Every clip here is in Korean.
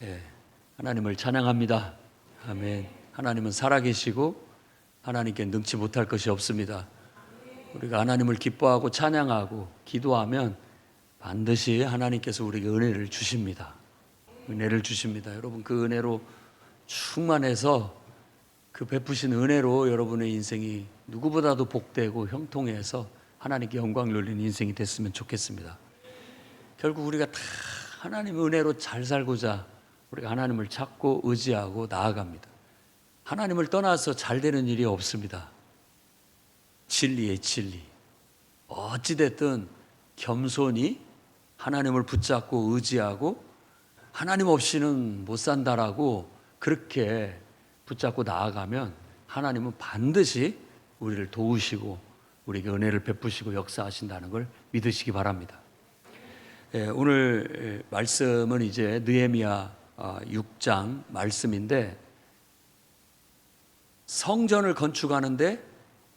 예, 하나님을 찬양합니다. 아멘. 하나님은 살아계시고 하나님께 능치 못할 것이 없습니다. 우리가 하나님을 기뻐하고 찬양하고 기도하면 반드시 하나님께서 우리에게 은혜를 주십니다. 은혜를 주십니다. 여러분, 그 은혜로 충만해서 그 베푸신 은혜로 여러분의 인생이 누구보다도 복되고 형통해서 하나님께 영광 돌리는 인생이 됐으면 좋겠습니다. 결국 우리가 다 하나님의 은혜로 잘 살고자 우리가 하나님을 찾고 의지하고 나아갑니다. 하나님을 떠나서 잘 되는 일이 없습니다. 진리의 진리. 어찌됐든 겸손히 하나님을 붙잡고 의지하고 하나님 없이는 못 산다라고 그렇게 붙잡고 나아가면 하나님은 반드시 우리를 도우시고 우리에게 은혜를 베푸시고 역사하신다는 걸 믿으시기 바랍니다. 오늘 말씀은 이제 느헤미야 6장 말씀인데, 성전을 건축하는데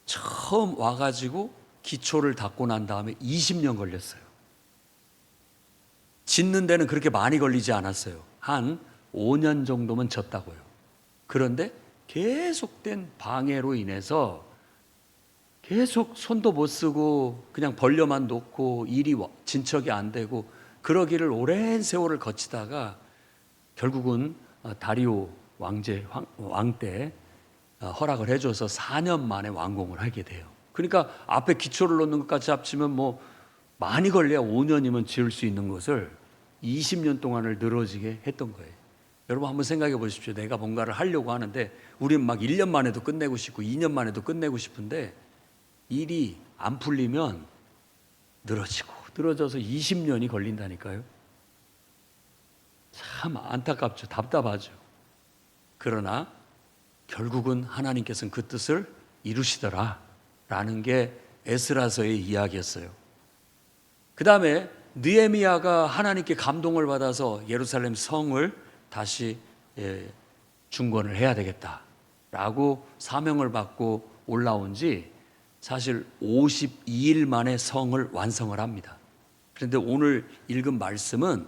처음 와가지고 기초를 닦고 난 다음에 20년 걸렸어요. 짓는 데는 그렇게 많이 걸리지 않았어요. 한 5년 정도면 졌다고요. 그런데 계속된 방해로 인해서 계속 손도 못 쓰고 그냥 벌려만 놓고 일이 진척이 안 되고 그러기를 오랜 세월을 거치다가 결국은 다리오 왕 때 허락을 해줘서 4년 만에 완공을 하게 돼요. 그러니까 앞에 기초를 놓는 것까지 합치면 뭐 많이 걸려야 5년이면 지을 수 있는 것을 20년 동안을 늘어지게 했던 거예요. 여러분 한번 생각해 보십시오. 내가 뭔가를 하려고 하는데 우리는 막 1년 만에도 끝내고 싶고 2년 만에도 끝내고 싶은데 일이 안 풀리면 늘어져서 20년이 걸린다니까요. 참 안타깝죠. 답답하죠. 그러나 결국은 하나님께서는 그 뜻을 이루시더라 라는 게 에스라서의 이야기였어요. 그 다음에 느헤미야가 하나님께 감동을 받아서 예루살렘 성을 다시 중건을 해야 되겠다라고 사명을 받고 올라온 지 사실 52일 만에 성을 완성을 합니다. 그런데 오늘 읽은 말씀은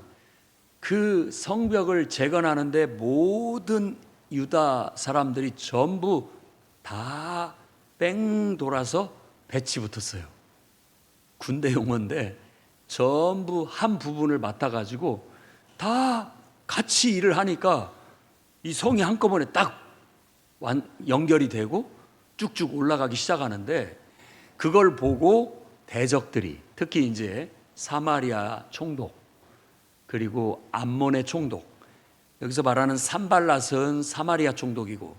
그 성벽을 재건하는데 모든 유다 사람들이 전부 다 뺑 돌아서 배치 붙었어요. 군대 용어인데 전부 한 부분을 맡아가지고 다 같이 일을 하니까 이 성이 한꺼번에 딱 연결이 되고 쭉쭉 올라가기 시작하는데, 그걸 보고 대적들이, 특히 이제 사마리아 총독 그리고 암몬의 총독, 여기서 말하는 산발랏은 사마리아 총독이고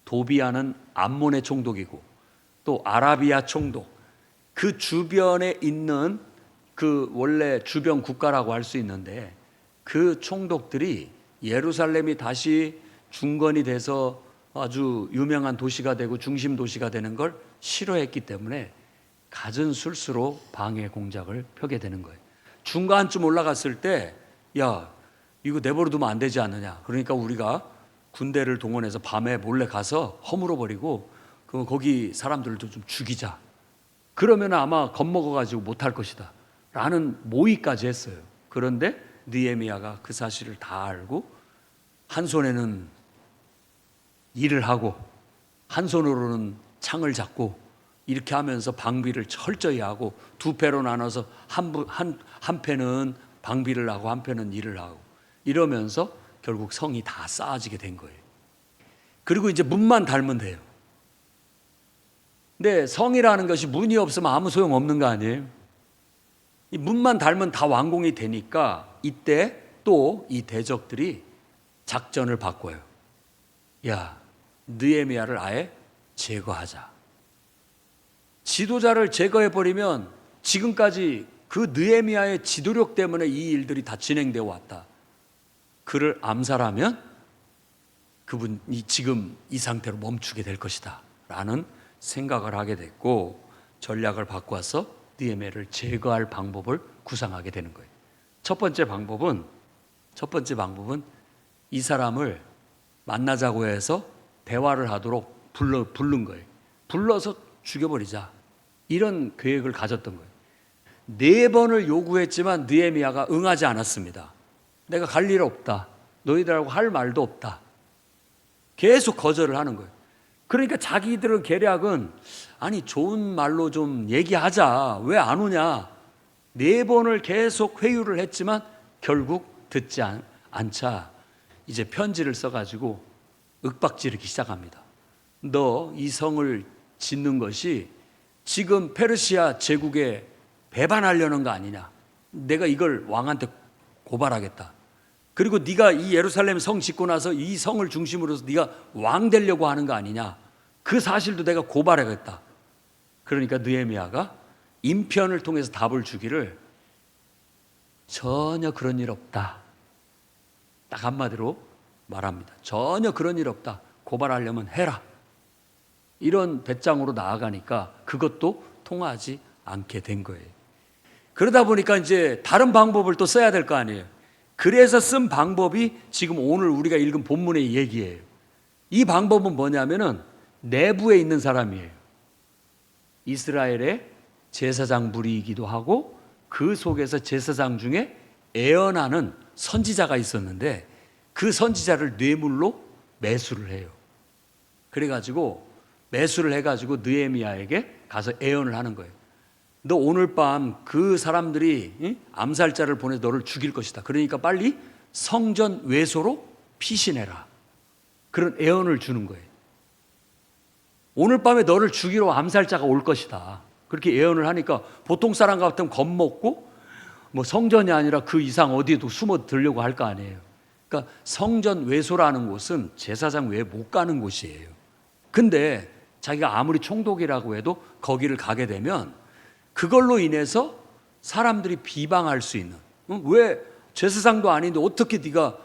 도비아는 암몬의 총독이고 또 아라비아 총독, 그 주변에 있는 그 원래 주변 국가라고 할 수 있는데 그 총독들이 예루살렘이 다시 중건이 돼서 아주 유명한 도시가 되고 중심 도시가 되는 걸 싫어했기 때문에 갖은 술수로 방해 공작을 펴게 되는 거예요. 중간쯤 올라갔을 때 야, 이거 내버려 두면 안 되지 않느냐. 그러니까 우리가 군대를 동원해서 밤에 몰래 가서 허물어 버리고 거기 사람들도 좀 죽이자. 그러면 아마 겁먹어가지고 못할 것이다 라는 모의까지 했어요. 그런데 느헤미야가 그 사실을 다 알고 한 손에는 일을 하고 한 손으로는 창을 잡고 이렇게 하면서 방비를 철저히 하고 두 패로 나눠서 한 패는 방비를 하고 한 패는 일을 하고 이러면서 결국 성이 다 쌓아지게 된 거예요. 그리고 이제 문만 달면 돼요. 근데 성이라는 것이 문이 없으면 아무 소용 없는 거 아니에요? 이 문만 달면 다 완공이 되니까 이때 또 이 대적들이 작전을 바꿔요. 야, 느헤미야를 아예 제거하자. 지도자를 제거해버리면 지금까지 그 느헤미야의 지도력 때문에 이 일들이 다 진행되어 왔다. 그를 암살하면 그분이 지금 이 상태로 멈추게 될 것이다 라는 생각을 하게 됐고, 전략을 바꿔서 느헤미야를 제거할 방법을 구상하게 되는 거예요. 첫 번째 방법은 이 사람을 만나자고 해서 대화를 하도록 부른 거예요. 불러서 죽여버리자, 이런 계획을 가졌던 거예요. 4번을 요구했지만 느헤미야가 응하지 않았습니다. 내가 갈 일 없다. 너희들하고 할 말도 없다. 계속 거절을 하는 거예요. 그러니까 자기들의 계략은 아니 좋은 말로 좀 얘기하자. 왜 안 오냐. 4번을 계속 회유를 했지만 결국 듣지 않자 이제 편지를 써가지고 윽박지르기 시작합니다. 너 이 성을 짓는 것이 지금 페르시아 제국에 배반하려는 거 아니냐. 내가 이걸 왕한테 고발하겠다. 그리고 네가 이 예루살렘 성 짓고 나서 이 성을 중심으로서 네가 왕 되려고 하는 거 아니냐. 그 사실도 내가 고발하겠다. 그러니까 느헤미야가 인편을 통해서 답을 주기를 전혀 그런 일 없다. 딱 한마디로 말합니다. 전혀 그런 일 없다. 고발하려면 해라. 이런 배짱으로 나아가니까 그것도 통하지 않게 된 거예요. 그러다 보니까 이제 다른 방법을 또 써야 될 거 아니에요. 그래서 쓴 방법이 지금 오늘 우리가 읽은 본문의 얘기예요. 이 방법은 뭐냐면은 내부에 있는 사람이에요. 이스라엘의 제사장 무리이기도 하고 그 속에서 제사장 중에 에어나는 선지자가 있었는데 그 선지자를 뇌물로 매수를 해요. 그래가지고 매수를 해가지고 느헤미야에게 가서 애언을 하는 거예요. 너 오늘 밤 그 사람들이 암살자를 보내서 너를 죽일 것이다. 그러니까 빨리 성전 외소로 피신해라. 그런 애언을 주는 거예요. 오늘 밤에 너를 죽이러 암살자가 올 것이다. 그렇게 애언을 하니까 보통 사람 같으면 겁먹고 뭐 성전이 아니라 그 이상 어디에도 숨어 들려고 할 거 아니에요. 그러니까 성전 외소라는 곳은 제사장 외에 못 가는 곳이에요. 근데 자기가 아무리 총독이라고 해도 거기를 가게 되면 그걸로 인해서 사람들이 비방할 수 있는, 왜 제사장도 아닌데 어떻게 네가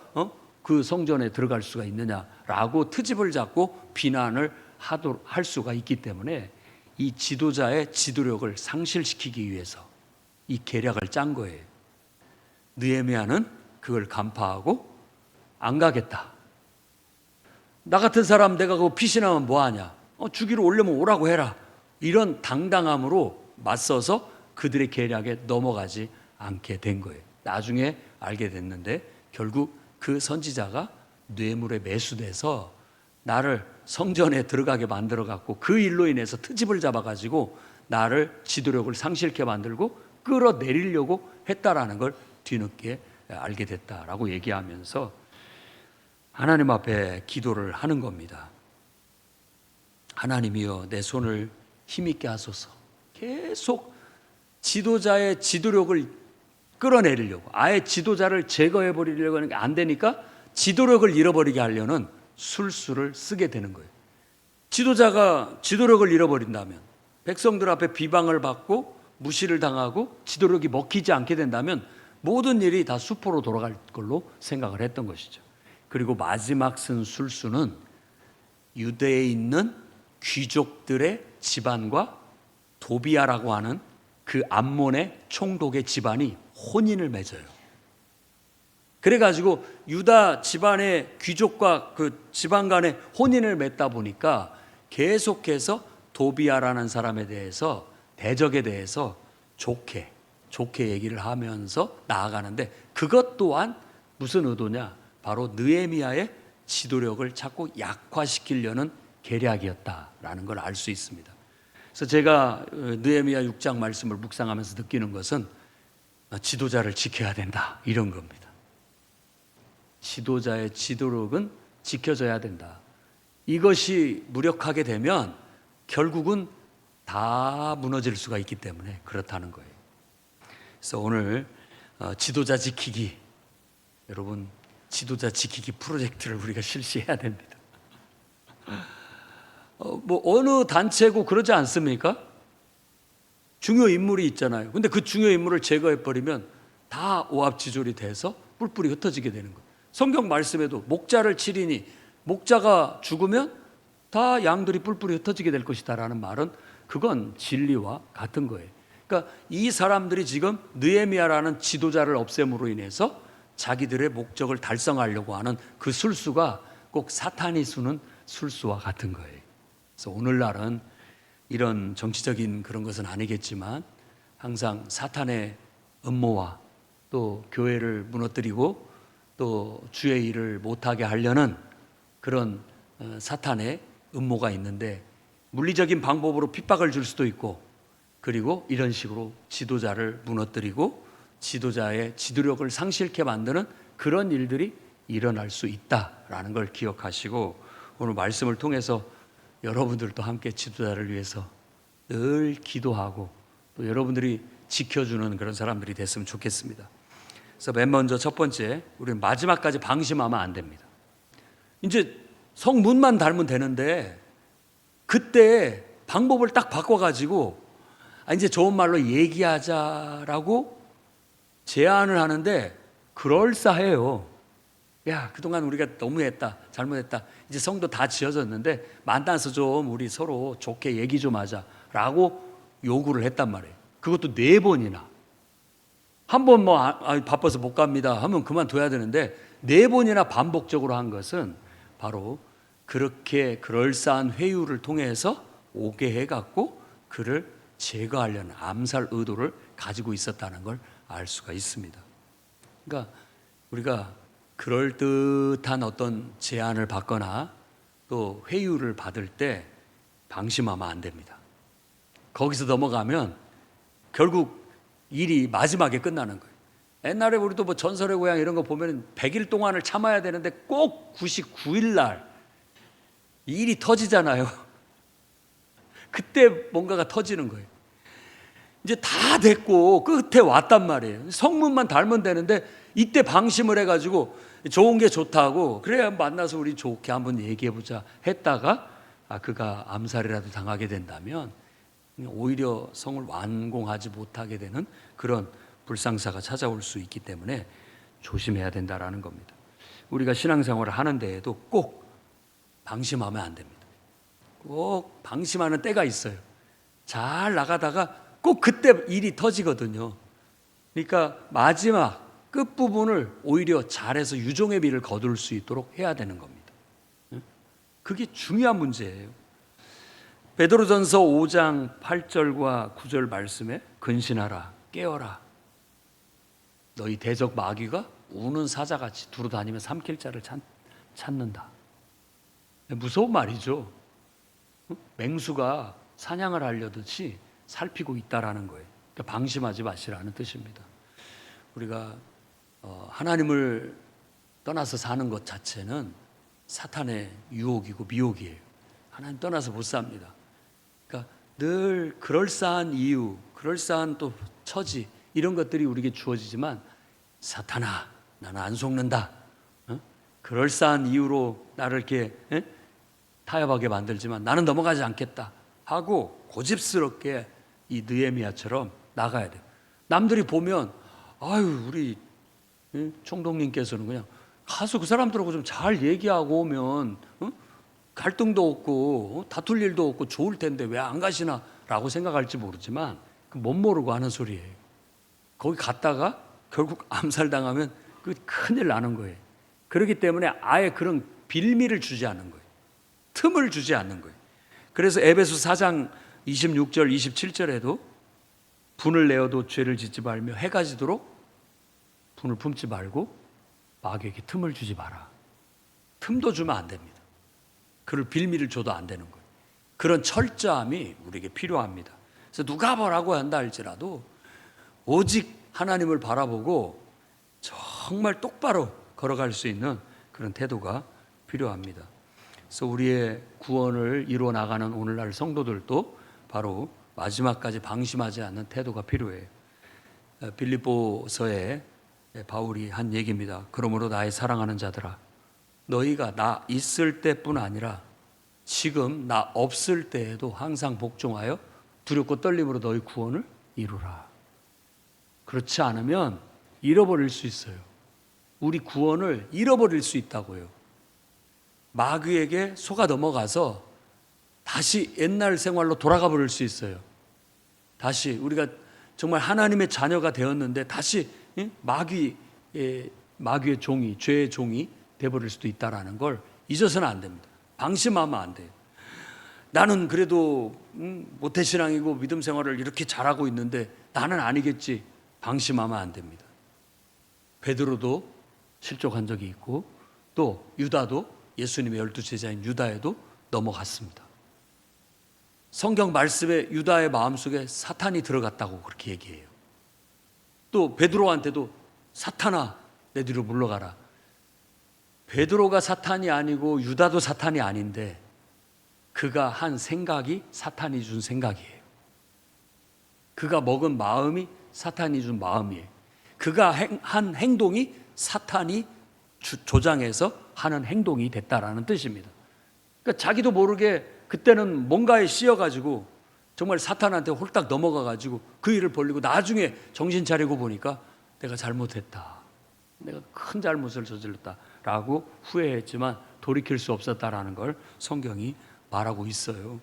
그 성전에 들어갈 수가 있느냐라고 트집을 잡고 비난을 할 수가 있기 때문에 이 지도자의 지도력을 상실시키기 위해서 이 계략을 짠 거예요. 느헤미야는 그걸 간파하고 안 가겠다. 나 같은 사람 내가 그거 피신하면 뭐하냐. 죽이러 오려면 오라고 해라. 이런 당당함으로 맞서서 그들의 계략에 넘어가지 않게 된 거예요. 나중에 알게 됐는데 결국 그 선지자가 뇌물에 매수돼서 나를 성전에 들어가게 만들어갖고 그 일로 인해서 트집을 잡아가지고 나를 지도력을 상실케 만들고 끌어내리려고 했다라는 걸 뒤늦게 알게 됐다라고 얘기하면서 하나님 앞에 기도를 하는 겁니다. 하나님이여 내 손을 힘있게 하소서. 계속 지도자의 지도력을 끌어내리려고 아예 지도자를 제거해버리려고 하는 게 안 되니까 지도력을 잃어버리게 하려는 술수를 쓰게 되는 거예요. 지도자가 지도력을 잃어버린다면 백성들 앞에 비방을 받고 무시를 당하고 지도력이 먹히지 않게 된다면 모든 일이 다 수포로 돌아갈 걸로 생각을 했던 것이죠. 그리고 마지막 쓴 술수는 유대에 있는 귀족들의 집안과 도비아라고 하는 그 암몬의 총독의 집안이 혼인을 맺어요. 그래가지고 유다 집안의 귀족과 그 집안 간의 혼인을 맺다 보니까 계속해서 도비아라는 사람에 대해서 대적에 대해서 좋게 얘기를 하면서 나아가는데 그것 또한 무슨 의도냐? 바로 느헤미야의 지도력을 자꾸 약화시키려는 계략이었다라는 걸 알 수 있습니다. 그래서 제가 느헤미야 6장 말씀을 묵상하면서 느끼는 것은 지도자를 지켜야 된다 이런 겁니다. 지도자의 지도력은 지켜져야 된다. 이것이 무력하게 되면 결국은 다 무너질 수가 있기 때문에 그렇다는 거예요. 그래서 오늘 지도자 지키기, 여러분 지도자 지키기 프로젝트를 우리가 실시해야 됩니다. 뭐 어느 단체고 그러지 않습니까? 중요 인물이 있잖아요. 근데 그 중요 인물을 제거해 버리면 다 오합지졸이 돼서 뿔뿔이 흩어지게 되는 거예요. 성경 말씀에도 목자를 치리니 목자가 죽으면 다 양들이 뿔뿔이 흩어지게 될 것이다라는 말은 그건 진리와 같은 거예요. 그러니까 이 사람들이 지금 느헤미야라는 지도자를 없앰으로 인해서 자기들의 목적을 달성하려고 하는 그 술수가 꼭 사탄이 수는 술수와 같은 거예요. 그래서 오늘날은 이런 정치적인 그런 것은 아니겠지만 항상 사탄의 음모와 또 교회를 무너뜨리고 또 주의 일을 못하게 하려는 그런 사탄의 음모가 있는데, 물리적인 방법으로 핍박을 줄 수도 있고, 그리고 이런 식으로 지도자를 무너뜨리고 지도자의 지도력을 상실케 만드는 그런 일들이 일어날 수 있다라는 걸 기억하시고, 오늘 말씀을 통해서 여러분들도 함께 지도자를 위해서 늘 기도하고 또 여러분들이 지켜주는 그런 사람들이 됐으면 좋겠습니다. 그래서 맨 먼저 첫 번째, 우리는 마지막까지 방심하면 안 됩니다. 이제 성문만 닮으면 되는데 그때 방법을 딱 바꿔가지고 이제 좋은 말로 얘기하자라고 제안을 하는데 그럴싸해요. 야, 그동안 우리가 너무했다, 잘못했다, 이제 성도 다 지어졌는데 만나서 좀 우리 서로 좋게 얘기 좀 하자라고 요구를 했단 말이에요. 그것도 4번이나. 한 번 바빠서 못 갑니다 하면 그만둬야 되는데 4번이나 반복적으로 한 것은 바로 그렇게 그럴싸한 회유를 통해서 오게 해갖고 그를 제거하려는 암살 의도를 가지고 있었다는 걸 알 수가 있습니다. 그러니까 우리가 그럴듯한 어떤 제안을 받거나 또 회유를 받을 때 방심하면 안 됩니다. 거기서 넘어가면 결국 일이 마지막에 끝나는 거예요. 옛날에 우리도 뭐 전설의 고향 이런 거 보면 100일 동안을 참아야 되는데 꼭 99일 날 일이 터지잖아요. 그때 뭔가가 터지는 거예요. 이제 다 됐고 끝에 왔단 말이에요. 성문만 닮으면 되는데 이때 방심을 해가지고 좋은 게 좋다고, 그래야 만나서 우리 좋게 한번 얘기해보자 했다가 그가 암살이라도 당하게 된다면 오히려 성을 완공하지 못하게 되는 그런 불상사가 찾아올 수 있기 때문에 조심해야 된다라는 겁니다. 우리가 신앙생활을 하는 데에도 꼭 방심하면 안 됩니다. 꼭 방심하는 때가 있어요. 잘 나가다가 꼭 그때 일이 터지거든요. 그러니까 마지막 끝부분을 오히려 잘해서 유종의 미를 거둘 수 있도록 해야 되는 겁니다. 그게 중요한 문제예요. 베드로전서 5장 8절과 9절 말씀에 근신하라, 깨어라. 너희 대적 마귀가 우는 사자같이 두루다니며 삼킬 자를 찾는다. 무서운 말이죠. 맹수가 사냥을 하려듯이 살피고 있다라는 거예요. 그러니까 방심하지 마시라는 뜻입니다. 우리가 하나님을 떠나서 사는 것 자체는 사탄의 유혹이고 미혹이에요. 하나님 떠나서 못 삽니다. 그러니까 늘 그럴싸한 이유, 그럴싸한 또 처지, 이런 것들이 우리에게 주어지지만 사탄아, 나는 안 속는다. 그럴싸한 이유로 나를 이렇게 타협하게 만들지만 나는 넘어가지 않겠다 하고 고집스럽게 이 느헤미야처럼 나가야 돼요. 남들이 보면 아유, 우리 총독님께서는 그냥 가서 그 사람들하고 좀 잘 얘기하고 오면 갈등도 없고 다툴 일도 없고 좋을 텐데 왜 안 가시나 라고 생각할지 모르지만 못 모르고 하는 소리예요. 거기 갔다가 결국 암살당하면 그 큰일 나는 거예요. 그렇기 때문에 아예 그런 빌미를 주지 않는 거예요. 틈을 주지 않는 거예요. 그래서 에베소 4장 26절 27절에도 분을 내어도 죄를 짓지 말며 해가 지도록 분을 품지 말고 마귀에게 틈을 주지 마라. 틈도 주면 안 됩니다. 그를 빌미를 줘도 안 되는 거예요. 그런 철저함이 우리에게 필요합니다. 그래서 누가 뭐라고 한다 할지라도 오직 하나님을 바라보고 정말 똑바로 걸어갈 수 있는 그런 태도가 필요합니다. 그래서 우리의 구원을 이루어 나가는 오늘날 성도들도 바로 마지막까지 방심하지 않는 태도가 필요해요. 빌립보서에 바울이 한 얘기입니다. 그러므로 나의 사랑하는 자들아, 너희가 나 있을 때뿐 아니라 지금 나 없을 때에도 항상 복종하여 두렵고 떨림으로 너희 구원을 이루라. 그렇지 않으면 잃어버릴 수 있어요. 우리 구원을 잃어버릴 수 있다고요. 마귀에게 속아 넘어가서 다시 옛날 생활로 돌아가 버릴 수 있어요. 다시 우리가 정말 하나님의 자녀가 되었는데 다시 마귀의 종이, 죄의 종이 돼버릴 수도 있다는 걸 잊어서는 안 됩니다. 방심하면 안 돼요. 나는 그래도 모태신앙이고 믿음 생활을 이렇게 잘하고 있는데 나는 아니겠지. 방심하면 안 됩니다. 베드로도 실족한 적이 있고, 또 유다도 예수님의 12제자인 유다에도 넘어갔습니다. 성경 말씀에 유다의 마음속에 사탄이 들어갔다고 그렇게 얘기해요. 또 베드로한테도 사탄아 내 뒤로 물러가라. 베드로가 사탄이 아니고 유다도 사탄이 아닌데 그가 한 생각이 사탄이 준 생각이에요. 그가 먹은 마음이 사탄이 준 마음이에요. 그가 한 행동이 사탄이 조장해서 하는 행동이 됐다라는 뜻입니다. 그러니까 자기도 모르게 그때는 뭔가에 씌여가지고 정말 사탄한테 홀딱 넘어가가지고 그 일을 벌리고 나중에 정신 차리고 보니까 내가 잘못했다. 내가 큰 잘못을 저질렀다라고 후회했지만 돌이킬 수 없었다라는 걸 성경이 말하고 있어요.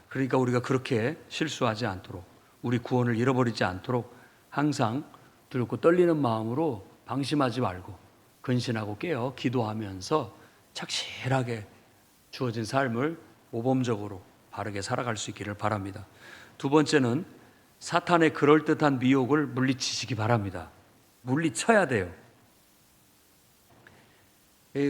그러니까 우리가 그렇게 실수하지 않도록, 우리 구원을 잃어버리지 않도록 항상 두렵고 떨리는 마음으로 방심하지 말고 근신하고 깨어 기도하면서 착실하게 주어진 삶을 모범적으로 바르게 살아갈 수 있기를 바랍니다. 두 번째는 사탄의 그럴듯한 미혹을 물리치시기 바랍니다. 물리쳐야 돼요.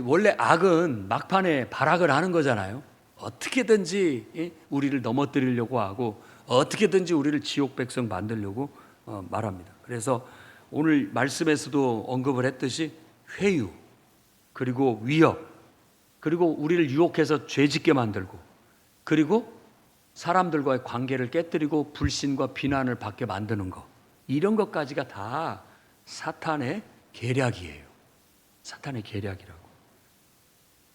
원래 악은 막판에 발악을 하는 거잖아요. 어떻게든지 우리를 넘어뜨리려고 하고 어떻게든지 우리를 지옥 백성 만들려고 말합니다. 그래서 오늘 말씀에서도 언급을 했듯이 회유, 그리고 위협, 그리고 우리를 유혹해서 죄짓게 만들고, 그리고 사람들과의 관계를 깨뜨리고 불신과 비난을 받게 만드는 것, 이런 것까지가 다 사탄의 계략이에요. 사탄의 계략이라고.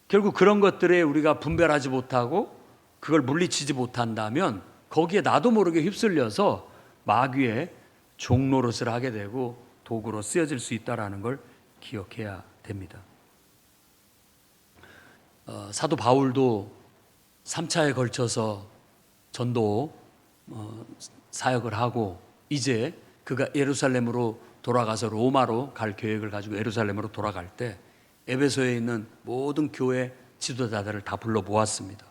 결국 그런 것들에 우리가 분별하지 못하고 그걸 물리치지 못한다면 거기에 나도 모르게 휩쓸려서 마귀의 종노릇을 하게 되고 도구로 쓰여질 수 있다는 걸 기억해야 됩니다. 사도 바울도 3차에 걸쳐서 전도 사역을 하고 이제 그가 예루살렘으로 돌아가서 로마로 갈 계획을 가지고 예루살렘으로 돌아갈 때 에베소에 있는 모든 교회 지도자들을 다 불러 모았습니다.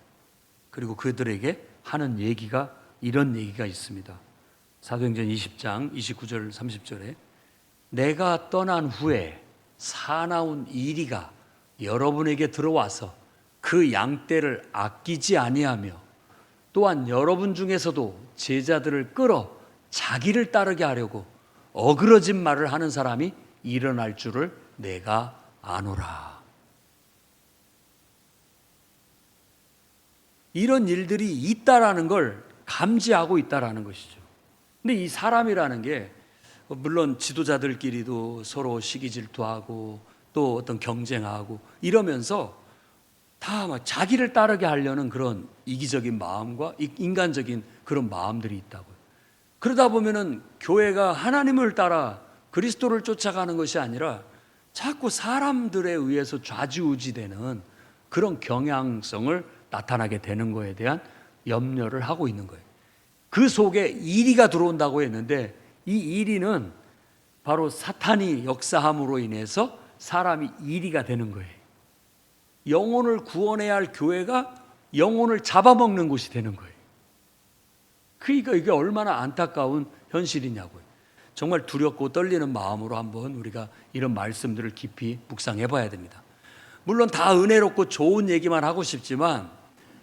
그리고 그들에게 하는 얘기가 이런 얘기가 있습니다. 사도행전 20장 29절 30절에 내가 떠난 후에 사나운 이리가 여러분에게 들어와서 그 양떼를 아끼지 아니하며 또한 여러분 중에서도 제자들을 끌어 자기를 따르게 하려고 어그러진 말을 하는 사람이 일어날 줄을 내가 아노라. 이런 일들이 있다라는 걸 감지하고 있다라는 것이죠. 근데 이 사람이라는 게 물론 지도자들끼리도 서로 시기 질투하고 또 어떤 경쟁하고 이러면서 다 막 자기를 따르게 하려는 그런 이기적인 마음과 인간적인 그런 마음들이 있다고요. 그러다 보면은 교회가 하나님을 따라 그리스도를 쫓아가는 것이 아니라 자꾸 사람들에 의해서 좌지우지되는 그런 경향성을 나타나게 되는 거에 대한 염려를 하고 있는 거예요. 그 속에 이리가 들어온다고 했는데 이 이리는 바로 사탄이 역사함으로 인해서 사람이 이리가 되는 거예요. 영혼을 구원해야 할 교회가 영혼을 잡아먹는 곳이 되는 거예요. 그러니까 이게 얼마나 안타까운 현실이냐고요. 정말 두렵고 떨리는 마음으로 한번 우리가 이런 말씀들을 깊이 묵상해 봐야 됩니다. 물론 다 은혜롭고 좋은 얘기만 하고 싶지만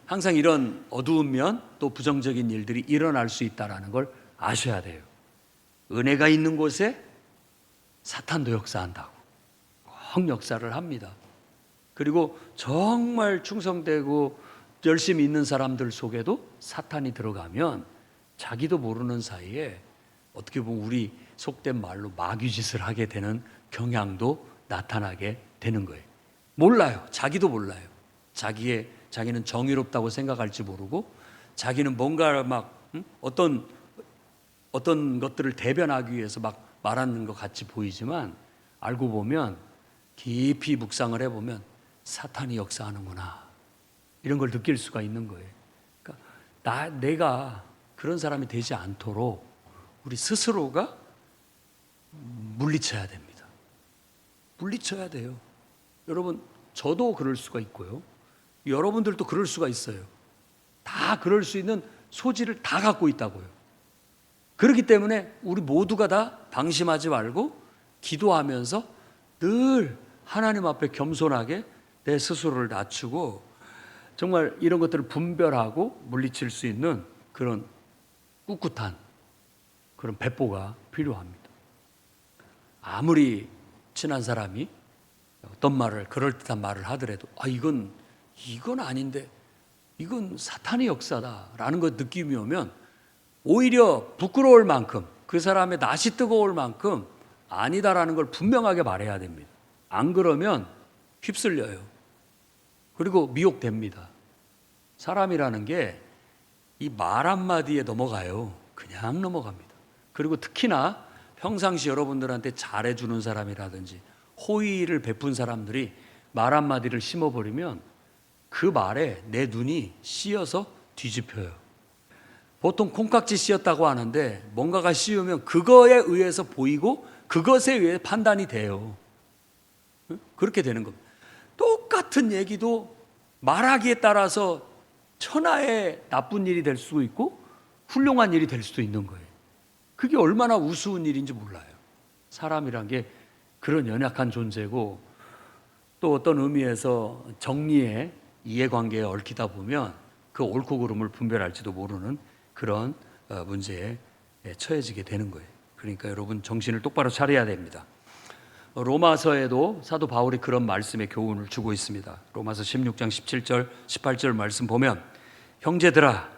항상 이런 어두운 면 또 부정적인 일들이 일어날 수 있다는 걸 아셔야 돼요. 은혜가 있는 곳에 사탄도 역사한다고. 꼭 역사를 합니다. 그리고 정말 충성되고 열심히 있는 사람들 속에도 사탄이 들어가면 자기도 모르는 사이에 어떻게 보면 우리 속된 말로 마귀짓을 하게 되는 경향도 나타나게 되는 거예요. 몰라요. 자기도 몰라요. 자기는 정의롭다고 생각할지 모르고 자기는 뭔가 막 어떤 것들을 대변하기 위해서 막 말하는 것 같이 보이지만 알고 보면 깊이 묵상을 해보면 사탄이 역사하는구나 이런 걸 느낄 수가 있는 거예요. 그러니까 내가 그런 사람이 되지 않도록 우리 스스로가 물리쳐야 됩니다. 물리쳐야 돼요. 여러분 저도 그럴 수가 있고요. 여러분들도 그럴 수가 있어요. 다 그럴 수 있는 소질을 다 갖고 있다고요. 그렇기 때문에 우리 모두가 다 방심하지 말고 기도하면서 늘 하나님 앞에 겸손하게 내 스스로를 낮추고 정말 이런 것들을 분별하고 물리칠 수 있는 그런 꿋꿋한 그런 배포가 필요합니다. 아무리 친한 사람이 어떤 말을, 그럴듯한 말을 하더라도 이건 아닌데 이건 사탄의 역사다라는 것 느낌이 오면 오히려 부끄러울 만큼, 그 사람의 낯이 뜨거울 만큼 아니다라는 걸 분명하게 말해야 됩니다. 안 그러면 휩쓸려요. 그리고 미혹됩니다. 사람이라는 게 이 말 한마디에 넘어가요. 그냥 넘어갑니다. 그리고 특히나 평상시 여러분들한테 잘해주는 사람이라든지 호의를 베푼 사람들이 말 한마디를 심어버리면 그 말에 내 눈이 씌어서 뒤집혀요. 보통 콩깍지 씌었다고 하는데 뭔가가 씌우면 그거에 의해서 보이고 그것에 의해 판단이 돼요. 그렇게 되는 겁니다. 똑같은 얘기도 말하기에 따라서 천하의 나쁜 일이 될 수도 있고 훌륭한 일이 될 수도 있는 거예요. 그게 얼마나 우스운 일인지 몰라요. 사람이란 게 그런 연약한 존재고 또 어떤 의미에서 정리에 이해관계에 얽히다 보면 그 옳고 그름을 분별할지도 모르는 그런 문제에 처해지게 되는 거예요. 그러니까 여러분 정신을 똑바로 차려야 됩니다. 로마서에도 사도 바울이 그런 말씀의 교훈을 주고 있습니다. 로마서 16장 17절 18절 말씀 보면 형제들아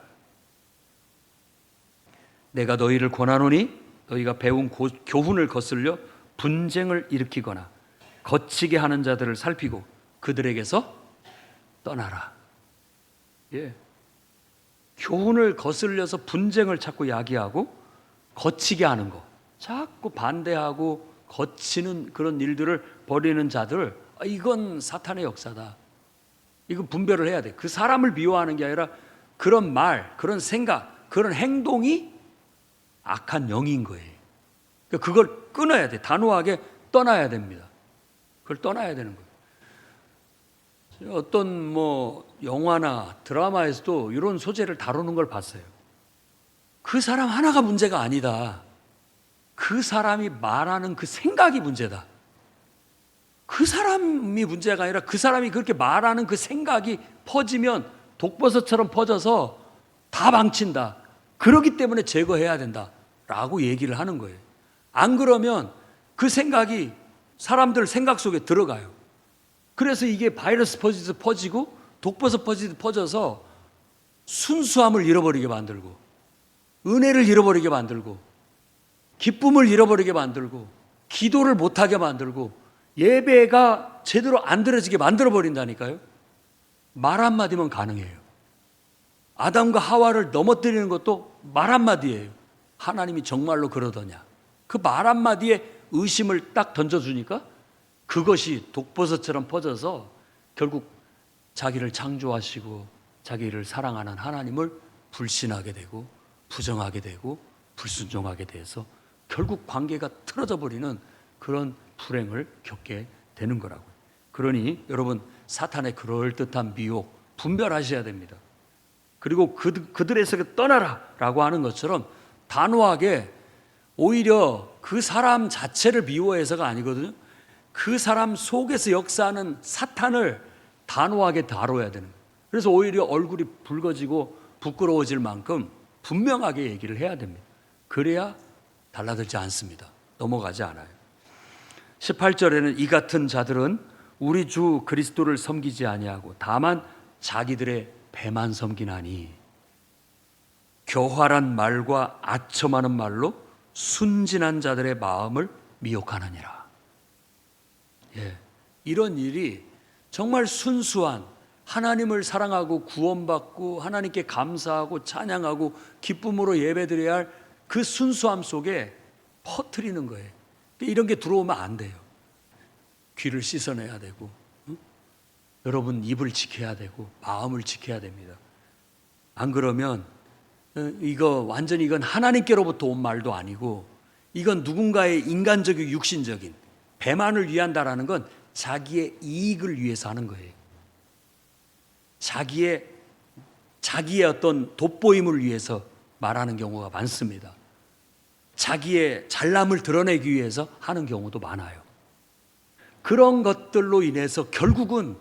내가 너희를 권하노니 너희가 배운 교훈을 거슬려 분쟁을 일으키거나 거치게 하는 자들을 살피고 그들에게서 떠나라. 교훈을 거슬려서 분쟁을 자꾸 야기하고 거치게 하는 거, 자꾸 반대하고 거치는 그런 일들을 벌이는 자들, 이건 사탄의 역사다. 이건 분별을 해야 돼. 그 사람을 미워하는 게 아니라 그런 말, 그런 생각, 그런 행동이 악한 영인 거예요. 그걸 끊어야 돼. 단호하게 떠나야 됩니다. 그걸 떠나야 되는 거예요. 어떤 영화나 드라마에서도 이런 소재를 다루는 걸 봤어요. 그 사람 하나가 문제가 아니다. 그 사람이 말하는 그 생각이 문제다. 그 사람이 문제가 아니라 그 사람이 그렇게 말하는 그 생각이 퍼지면 독버섯처럼 퍼져서 다 망친다. 그렇기 때문에 제거해야 된다라고 얘기를 하는 거예요. 안 그러면 그 생각이 사람들 생각 속에 들어가요. 그래서 이게 바이러스 퍼지고 독버섯 퍼져서 순수함을 잃어버리게 만들고 은혜를 잃어버리게 만들고 기쁨을 잃어버리게 만들고 기도를 못하게 만들고 예배가 제대로 안 드려지게 만들어버린다니까요. 말 한마디면 가능해요. 아담과 하와를 넘어뜨리는 것도 말 한마디예요. 하나님이 정말로 그러더냐. 그 말 한마디에 의심을 딱 던져주니까 그것이 독버섯처럼 퍼져서 결국 자기를 창조하시고 자기를 사랑하는 하나님을 불신하게 되고 부정하게 되고 불순종하게 돼서 결국 관계가 틀어져 버리는 그런 불행을 겪게 되는 거라고요. 그러니 여러분 사탄의 그럴듯한 미혹 분별하셔야 됩니다. 그리고 그들에서 떠나라 라고 하는 것처럼 단호하게 오히려 그 사람 자체를 미워해서가 아니거든요. 그 사람 속에서 역사하는 사탄을 단호하게 다뤄야 되는 거예요. 그래서 오히려 얼굴이 붉어지고 부끄러워질 만큼 분명하게 얘기를 해야 됩니다. 그래야 달라들지 않습니다. 넘어가지 않아요. 18절에는 이 같은 자들은 우리 주 그리스도를 섬기지 아니하고 다만 자기들의 배만 섬기나니 교활한 말과 아첨하는 말로 순진한 자들의 마음을 미혹하느니라. 이런 일이 정말 순수한 하나님을 사랑하고 구원받고 하나님께 감사하고 찬양하고 기쁨으로 예배드려야 할 그 순수함 속에 퍼뜨리는 거예요. 이런 게 들어오면 안 돼요. 귀를 씻어내야 되고 여러분 입을 지켜야 되고 마음을 지켜야 됩니다. 안 그러면 이건 하나님께로부터 온 말도 아니고 이건 누군가의 인간적인 육신적인 배만을 위한다라는 건 자기의 이익을 위해서 하는 거예요. 자기의 어떤 돋보임을 위해서 말하는 경우가 많습니다. 자기의 잘남을 드러내기 위해서 하는 경우도 많아요. 그런 것들로 인해서 결국은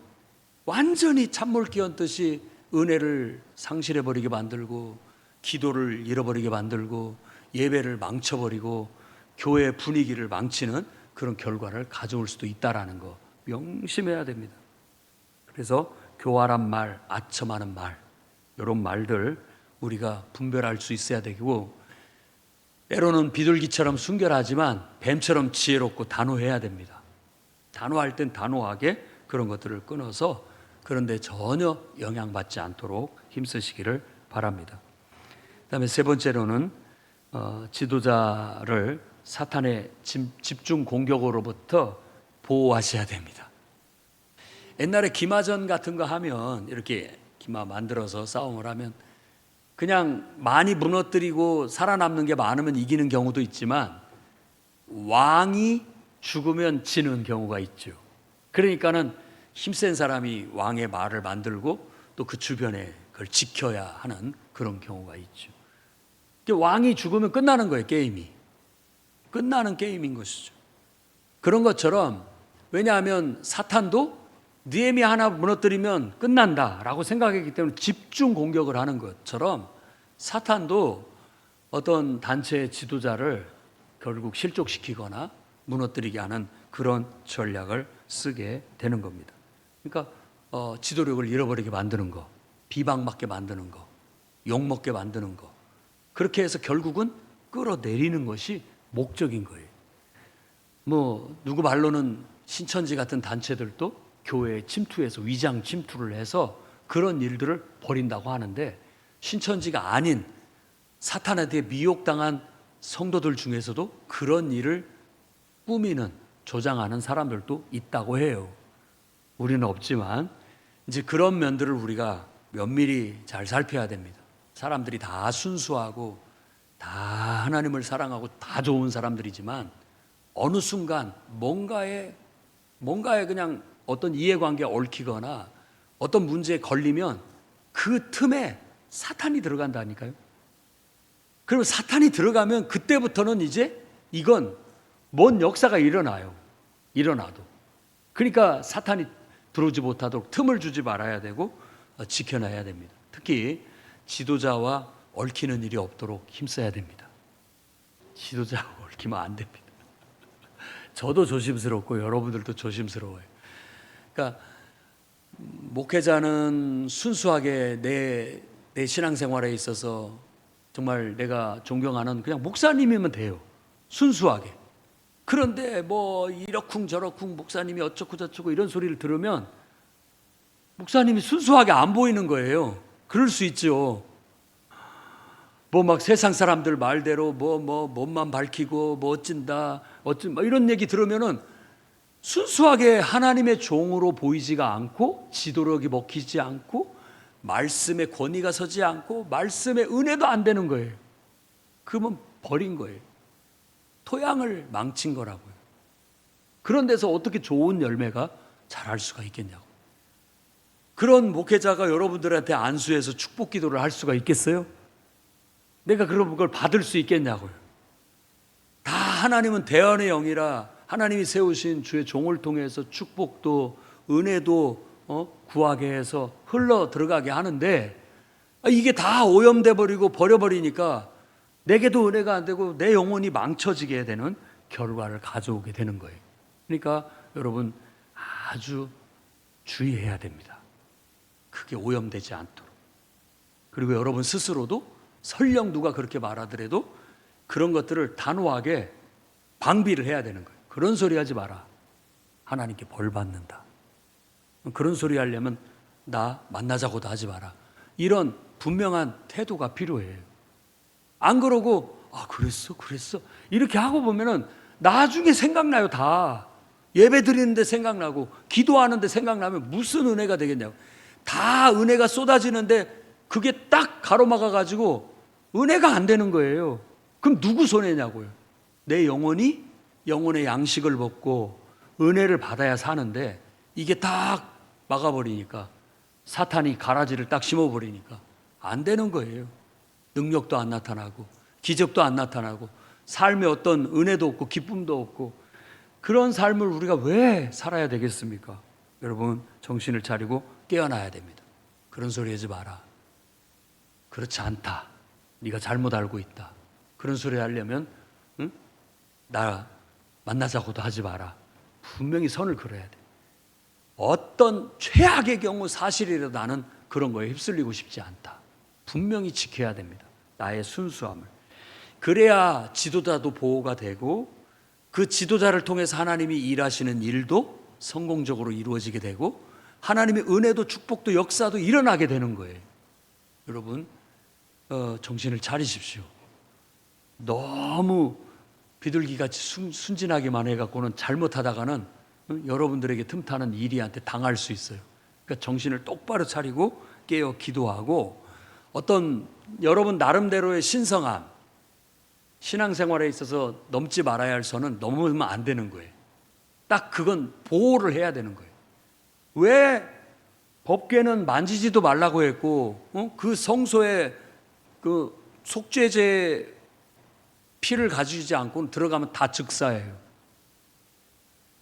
완전히 찬물 끼얹듯이 은혜를 상실해버리게 만들고, 기도를 잃어버리게 만들고, 예배를 망쳐버리고, 교회 분위기를 망치는 그런 결과를 가져올 수도 있다라는 거 명심해야 됩니다. 그래서 교활한 말, 아첨하는 말, 이런 말들 우리가 분별할 수 있어야 되고, 때로는 비둘기처럼 순결하지만 뱀처럼 지혜롭고 단호해야 됩니다. 단호할 땐 단호하게 그런 것들을 끊어서 그런데 전혀 영향받지 않도록 힘쓰시기를 바랍니다. 그다음에 세 번째로는 지도자를 사탄의 집중 공격으로부터 보호하셔야 됩니다. 옛날에 기마전 같은 거 하면, 이렇게 기마 만들어서 싸움을 하면 그냥 많이 무너뜨리고 살아남는 게 많으면 이기는 경우도 있지만 왕이 죽으면 지는 경우가 있죠. 그러니까는 힘센 사람이 왕의 말을 만들고 또 그 주변에 그걸 지켜야 하는 그런 경우가 있죠. 왕이 죽으면 끝나는 거예요. 게임이 끝나는 게임인 것이죠. 그런 것처럼, 왜냐하면 사탄도 느헤미야 하나 무너뜨리면 끝난다라고 생각했기 때문에 집중 공격을 하는 것처럼 사탄도 어떤 단체의 지도자를 결국 실족시키거나 무너뜨리게 하는 그런 전략을 쓰게 되는 겁니다. 그러니까 지도력을 잃어버리게 만드는 거, 비방받게 만드는 거, 욕먹게 만드는 거, 그렇게 해서 결국은 끌어내리는 것이 목적인 거예요. 누구 말로는 신천지 같은 단체들도 교회에 침투해서 위장 침투를 해서 그런 일들을 벌인다고 하는데, 신천지가 아닌 사탄한테 미혹당한 성도들 중에서도 그런 일을 꾸미는, 조장하는 사람들도 있다고 해요. 우리는 없지만 이제 그런 면들을 우리가 면밀히 잘 살펴야 됩니다. 사람들이 다 순수하고 다 하나님을 사랑하고 다 좋은 사람들이지만 어느 순간 뭔가에 그냥 어떤 이해관계에 얽히거나 어떤 문제에 걸리면 그 틈에 사탄이 들어간다니까요. 그러면 사탄이 들어가면 그때부터는 이제 이건 뭔 역사가 일어나도. 그러니까 사탄이 들어오지 못하도록 틈을 주지 말아야 되고 지켜놔야 됩니다. 특히 지도자와 얽히는 일이 없도록 힘써야 됩니다. 지도자와 얽히면 안 됩니다. 저도 조심스럽고 여러분들도 조심스러워요. 그러니까 목회자는 순수하게 내 신앙생활에 있어서 정말 내가 존경하는 그냥 목사님이면 돼요. 순수하게. 그런데 이러쿵저러쿵 목사님이 어쩌고 저쩌고 이런 소리를 들으면 목사님이 순수하게 안 보이는 거예요. 그럴 수 있죠. 막 세상 사람들 말대로 몸만 밝히고 어찐다 이런 얘기 들으면은 순수하게 하나님의 종으로 보이지가 않고, 지도력이 먹히지 않고, 말씀에 권위가 서지 않고, 말씀에 은혜도 안 되는 거예요. 그러면 버린 거예요. 토양을 망친 거라고요. 그런 데서 어떻게 좋은 열매가 자랄 수가 있겠냐고. 그런 목회자가 여러분들한테 안수해서 축복 기도를 할 수가 있겠어요? 내가 그런 걸 받을 수 있겠냐고요. 다 하나님은 대언의 영이라 하나님이 세우신 주의 종을 통해서 축복도 은혜도 구하게 해서 흘러 들어가게 하는데, 이게 다 오염돼 버리고 버려버리니까 내게도 은혜가 안 되고 내 영혼이 망쳐지게 되는 결과를 가져오게 되는 거예요. 그러니까 여러분 아주 주의해야 됩니다. 그게 오염되지 않도록. 그리고 여러분 스스로도 설령 누가 그렇게 말하더라도 그런 것들을 단호하게 방비를 해야 되는 거예요. 그런 소리 하지 마라. 하나님께 벌 받는다. 그런 소리 하려면 나 만나자고도 하지 마라. 이런 분명한 태도가 필요해요. 안 그러고 그랬어 이렇게 하고 보면은 나중에 생각나요. 다 예배 드리는데 생각나고 기도하는데 생각나면 무슨 은혜가 되겠냐고. 다 은혜가 쏟아지는데 그게 딱 가로막아 가지고 은혜가 안 되는 거예요. 그럼 누구 손해냐고요. 내 영혼의 양식을 먹고 은혜를 받아야 사는데 이게 딱 막아버리니까, 사탄이 가라지를 딱 심어버리니까 안 되는 거예요. 능력도 안 나타나고 기적도 안 나타나고 삶에 어떤 은혜도 없고 기쁨도 없고 그런 삶을 우리가 왜 살아야 되겠습니까? 여러분, 정신을 차리고 깨어나야 됩니다. 그런 소리 하지 마라. 그렇지 않다. 네가 잘못 알고 있다. 그런 소리 하려면 나 만나자고도 하지 마라. 분명히 선을 그어야 돼. 어떤 최악의 경우 사실이라도 나는 그런 거에 휩쓸리고 싶지 않다. 분명히 지켜야 됩니다. 나의 순수함을. 그래야 지도자도 보호가 되고 그 지도자를 통해서 하나님이 일하시는 일도 성공적으로 이루어지게 되고 하나님의 은혜도 축복도 역사도 일어나게 되는 거예요. 여러분, 정신을 차리십시오. 너무 비둘기같이 순진하게만 해갖고는 잘못하다가는 여러분들에게 틈타는 일이한테 당할 수 있어요. 그러니까 정신을 똑바로 차리고 깨어 기도하고 어떤 여러분 나름대로의 신성함, 신앙생활에 있어서 넘지 말아야 할 선은 넘으면 안 되는 거예요. 딱 그건 보호를 해야 되는 거예요. 왜 법궤는 만지지도 말라고 했고 그 성소에 그 속죄제 피를 가지지 않고 들어가면 다 즉사예요.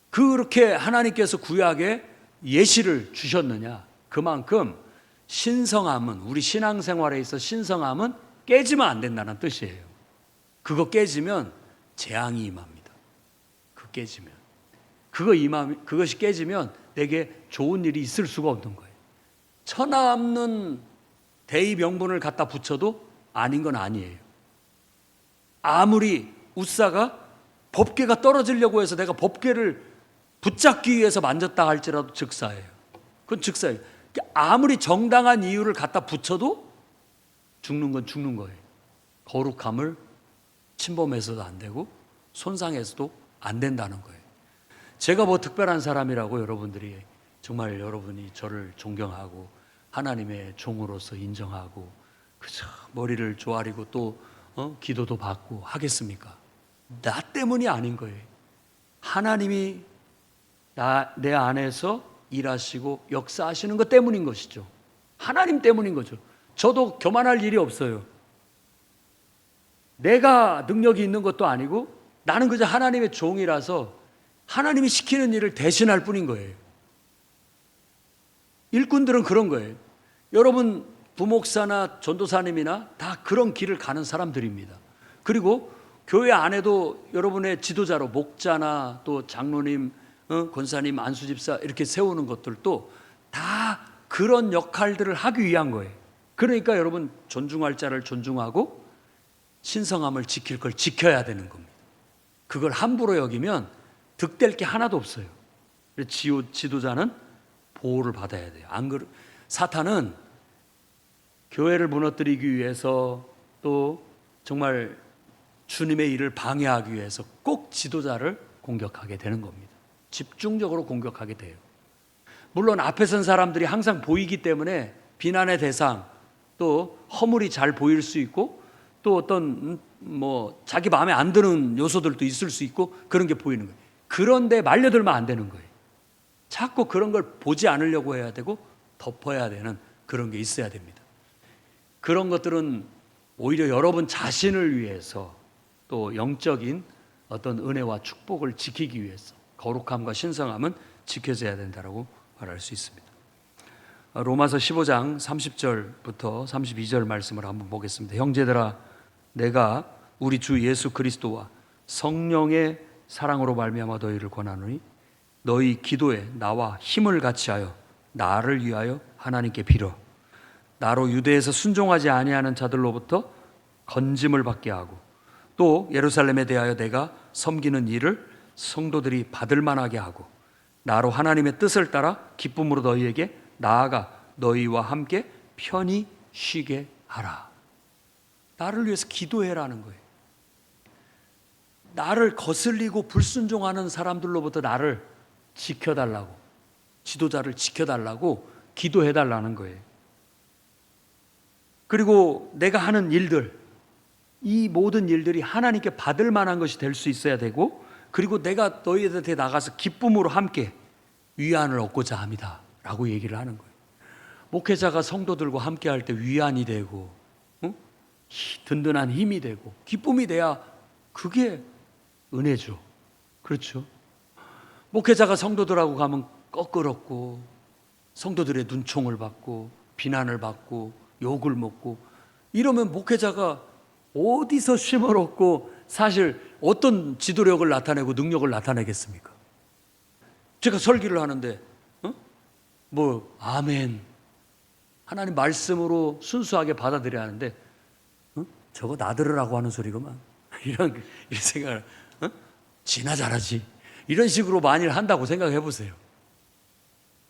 그렇게 하나님께서 구약에 예시를 주셨느냐? 그만큼 신성함은, 우리 신앙생활에 있어 신성함은 깨지면 안 된다는 뜻이에요. 그거 깨지면 재앙이 임합니다. 그 깨지면. 그것이 깨지면 내게 좋은 일이 있을 수가 없는 거예요. 천하 없는 대의 명분을 갖다 붙여도 아닌 건 아니에요. 아무리 우사가 법궤가 떨어지려고 해서 내가 법궤를 붙잡기 위해서 만졌다 할지라도 즉사예요. 그건 즉사예요. 아무리 정당한 이유를 갖다 붙여도 죽는 건 죽는 거예요. 거룩함을 침범해서도 안 되고 손상해서도 안 된다는 거예요. 제가 뭐 특별한 사람이라고 여러분들이 정말 여러분이 저를 존경하고 하나님의 종으로서 인정하고 그저 머리를 조아리고 또 기도도 받고 하겠습니까? 나 때문이 아닌 거예요. 하나님이 내 안에서 일하시고 역사하시는 것 때문인 것이죠. 하나님 때문인 거죠. 저도 교만할 일이 없어요. 내가 능력이 있는 것도 아니고 나는 그저 하나님의 종이라서 하나님이 시키는 일을 대신할 뿐인 거예요. 일꾼들은 그런 거예요. 여러분 부목사나 전도사님이나 다 그런 길을 가는 사람들입니다. 그리고 교회 안에도 여러분의 지도자로 목자나 또 장로님, 권사님, 안수집사 이렇게 세우는 것들도 다 그런 역할들을 하기 위한 거예요. 그러니까 여러분 존중할 자를 존중하고 신성함을 지킬 걸 지켜야 되는 겁니다. 그걸 함부로 여기면 득될 게 하나도 없어요. 지도자는 보호를 받아야 돼요. 안 그러 사탄은 교회를 무너뜨리기 위해서 또 정말 주님의 일을 방해하기 위해서 꼭 지도자를 공격하게 되는 겁니다. 집중적으로 공격하게 돼요. 물론 앞에 선 사람들이 항상 보이기 때문에 비난의 대상 또 허물이 잘 보일 수 있고 또 어떤 자기 마음에 안 드는 요소들도 있을 수 있고 그런 게 보이는 거예요. 그런데 말려들면 안 되는 거예요. 자꾸 그런 걸 보지 않으려고 해야 되고 덮어야 되는 그런 게 있어야 됩니다. 그런 것들은 오히려 여러분 자신을 위해서 또 영적인 어떤 은혜와 축복을 지키기 위해서 거룩함과 신성함은 지켜져야 된다고 말할 수 있습니다. 로마서 15장 30절부터 32절 말씀을 한번 보겠습니다. 형제들아 내가 우리 주 예수 그리스도와 성령의 사랑으로 말미암아 너희를 권하노니 너희 기도에 나와 힘을 같이하여 나를 위하여 하나님께 빌어 나로 유대에서 순종하지 아니하는 자들로부터 건짐을 받게 하고 또 예루살렘에 대하여 내가 섬기는 일을 성도들이 받을 만하게 하고 나로 하나님의 뜻을 따라 기쁨으로 너희에게 나아가 너희와 함께 편히 쉬게 하라. 나를 위해서 기도해라는 거예요. 나를 거슬리고 불순종하는 사람들로부터 나를 지켜달라고, 지도자를 지켜달라고 기도해달라는 거예요. 그리고 내가 하는 일들, 이 모든 일들이 하나님께 받을 만한 것이 될 수 있어야 되고, 그리고 내가 너희들한테 나가서 기쁨으로 함께 위안을 얻고자 합니다 라고 얘기를 하는 거예요. 목회자가 성도들과 함께 할 때 위안이 되고 든든한 힘이 되고 기쁨이 돼야 그게 은혜죠. 그렇죠? 목회자가 성도들하고 가면 꺼끄럽고 성도들의 눈총을 받고 비난을 받고 욕을 먹고 이러면 목회자가 어디서 쉼을 얻고 사실 어떤 지도력을 나타내고 능력을 나타내겠습니까? 제가 설교를 하는데 아멘 하나님 말씀으로 순수하게 받아들여야 하는데 저거 나들으라고 하는 소리구만 이런 생각을 지나 잘하지 이런 식으로 만일 한다고 생각해 보세요.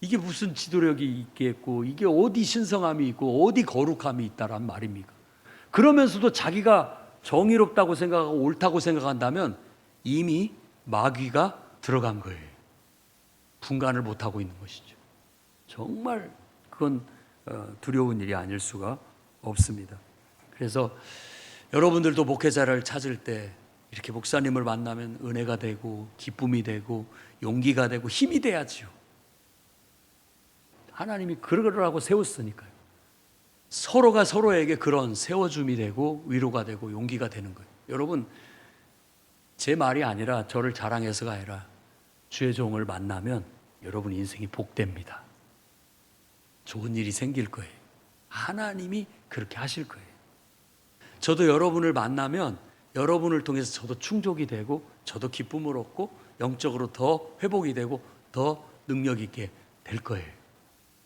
이게 무슨 지도력이 있겠고 이게 어디 신성함이 있고 어디 거룩함이 있다란 말입니까? 그러면서도 자기가 정의롭다고 생각하고 옳다고 생각한다면 이미 마귀가 들어간 거예요. 분간을 못하고 있는 것이죠. 정말 그건 두려운 일이 아닐 수가 없습니다. 그래서 여러분들도 목회자를 찾을 때 이렇게 목사님을 만나면 은혜가 되고 기쁨이 되고 용기가 되고 힘이 돼야지요. 하나님이 그러라고 세웠으니까요. 서로가 서로에게 그런 세워줌이 되고 위로가 되고 용기가 되는 거예요. 여러분 제 말이 아니라 저를 자랑해서가 아니라 주의 종을 만나면 여러분 인생이 복됩니다. 좋은 일이 생길 거예요. 하나님이 그렇게 하실 거예요. 저도 여러분을 만나면 여러분을 통해서 저도 충족이 되고 저도 기쁨을 얻고 영적으로 더 회복이 되고 더 능력 있게 될 거예요.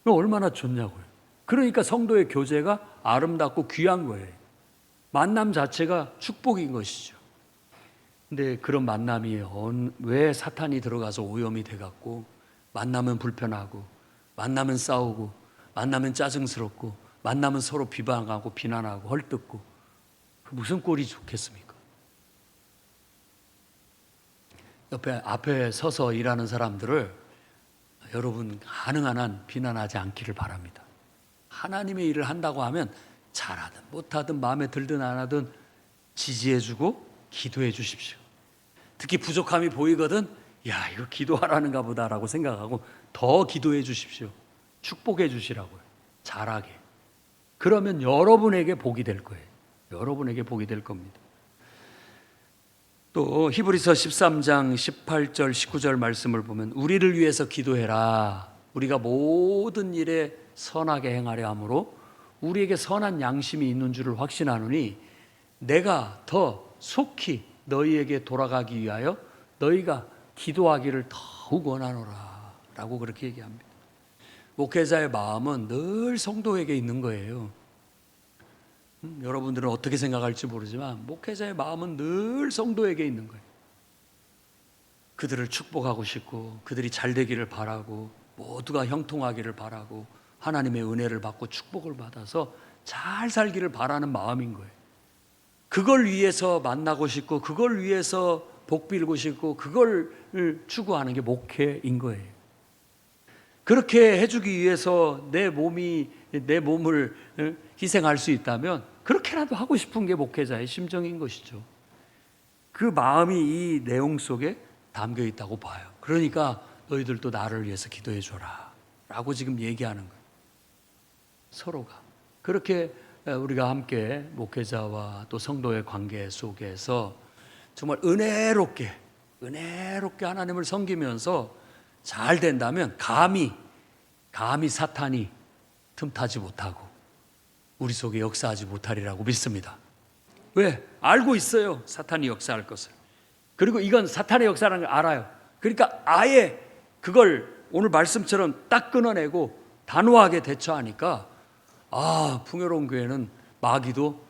얼마나 좋냐고요. 그러니까 성도의 교제가 아름답고 귀한 거예요. 만남 자체가 축복인 것이죠. 근데 그런 만남이 왜 사탄이 들어가서 오염이 돼갖고 만나면 불편하고 만나면 싸우고 만나면 짜증스럽고 만나면 서로 비방하고 비난하고 헐뜯고 무슨 꼴이 좋겠습니까? 앞에 서서 일하는 사람들을 여러분 가능한 한 비난하지 않기를 바랍니다. 하나님의 일을 한다고 하면 잘하든 못하든 마음에 들든 안 하든 지지해주고 기도해 주십시오. 특히 부족함이 보이거든 야 이거 기도하라는가 보다라고 생각하고 더 기도해 주십시오. 축복해 주시라고요. 잘하게. 그러면 여러분에게 복이 될 거예요. 여러분에게 복이 될 겁니다. 또 히브리서 13장 18절 19절 말씀을 보면 우리를 위해서 기도해라. 우리가 모든 일에 선하게 행하려 함으로 우리에게 선한 양심이 있는 줄을 확신하노니 내가 더 속히 너희에게 돌아가기 위하여 너희가 기도하기를 더욱 원하노라 라고 그렇게 얘기합니다. 목회자의 마음은 늘 성도에게 있는 거예요. 여러분들은 어떻게 생각할지 모르지만 목회자의 마음은 늘 성도에게 있는 거예요. 그들을 축복하고 싶고 그들이 잘 되기를 바라고 모두가 형통하기를 바라고 하나님의 은혜를 받고 축복을 받아서 잘 살기를 바라는 마음인 거예요. 그걸 위해서 만나고 싶고 그걸 위해서 복 빌고 싶고 그걸 추구하는 게 목회인 거예요. 그렇게 해주기 위해서 내 몸을 희생할 수 있다면 그렇게라도 하고 싶은 게 목회자의 심정인 것이죠. 그 마음이 이 내용 속에 담겨 있다고 봐요. 그러니까 너희들도 나를 위해서 기도해 줘라 라고 지금 얘기하는 거예요. 서로가 그렇게 우리가 함께 목회자와 또 성도의 관계 속에서 정말 은혜롭게 하나님을 섬기면서 잘 된다면 감히 사탄이 틈타지 못하고 우리 속에 역사하지 못하리라고 믿습니다. 왜? 알고 있어요. 사탄이 역사할 것을. 그리고 이건 사탄의 역사라는 걸 알아요. 그러니까 아예 그걸 오늘 말씀처럼 딱 끊어내고 단호하게 대처하니까 풍요로운 교회는 마귀도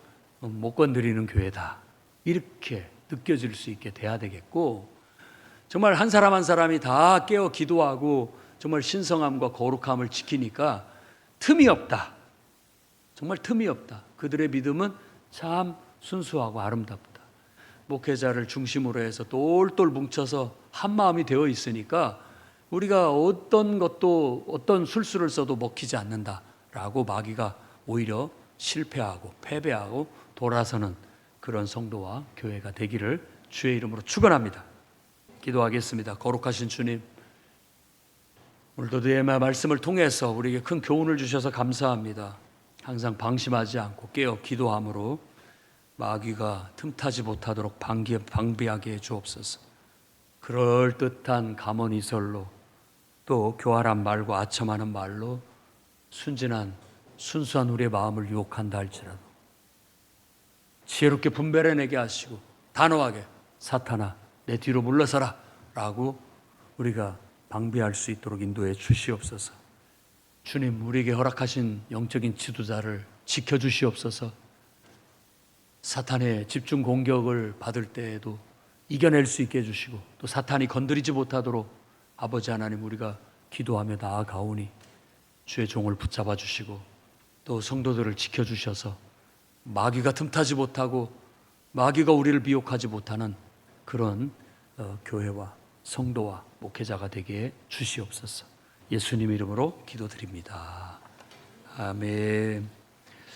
못 건드리는 교회다. 이렇게 느껴질 수 있게 돼야 되겠고 정말 한 사람 한 사람이 다 깨어 기도하고 정말 신성함과 거룩함을 지키니까 틈이 없다. 정말 틈이 없다. 그들의 믿음은 참 순수하고 아름답다. 목회자를 중심으로 해서 똘똘 뭉쳐서 한 마음이 되어 있으니까 우리가 어떤 술수를 써도 먹히지 않는다라고 마귀가 오히려 실패하고 패배하고 돌아서는 그런 성도와 교회가 되기를 주의 이름으로 축원합니다. 기도하겠습니다. 거룩하신 주님, 오늘도 주의 말씀을 통해서 우리에게 큰 교훈을 주셔서 감사합니다. 항상 방심하지 않고 깨어 기도함으로 마귀가 틈타지 못하도록 방비하게 해 주옵소서. 그럴듯한 감언이설로 또 교활한 말과 아첨하는 말로 순진한 순수한 우리의 마음을 유혹한다 할지라도 지혜롭게 분별해내게 하시고 단호하게 사탄아 내 뒤로 물러서라 라고 우리가 방비할 수 있도록 인도해 주시옵소서. 주님, 우리에게 허락하신 영적인 지도자를 지켜주시옵소서. 사탄의 집중 공격을 받을 때에도 이겨낼 수 있게 해주시고 또 사탄이 건드리지 못하도록 아버지 하나님 우리가 기도하며 나아가오니 주의 종을 붙잡아 주시고 또 성도들을 지켜주셔서 마귀가 틈타지 못하고 마귀가 우리를 미혹하지 못하는 그런 교회와 성도와 목회자가 되게 해 주시옵소서. 예수님 이름으로 기도드립니다. 아멘.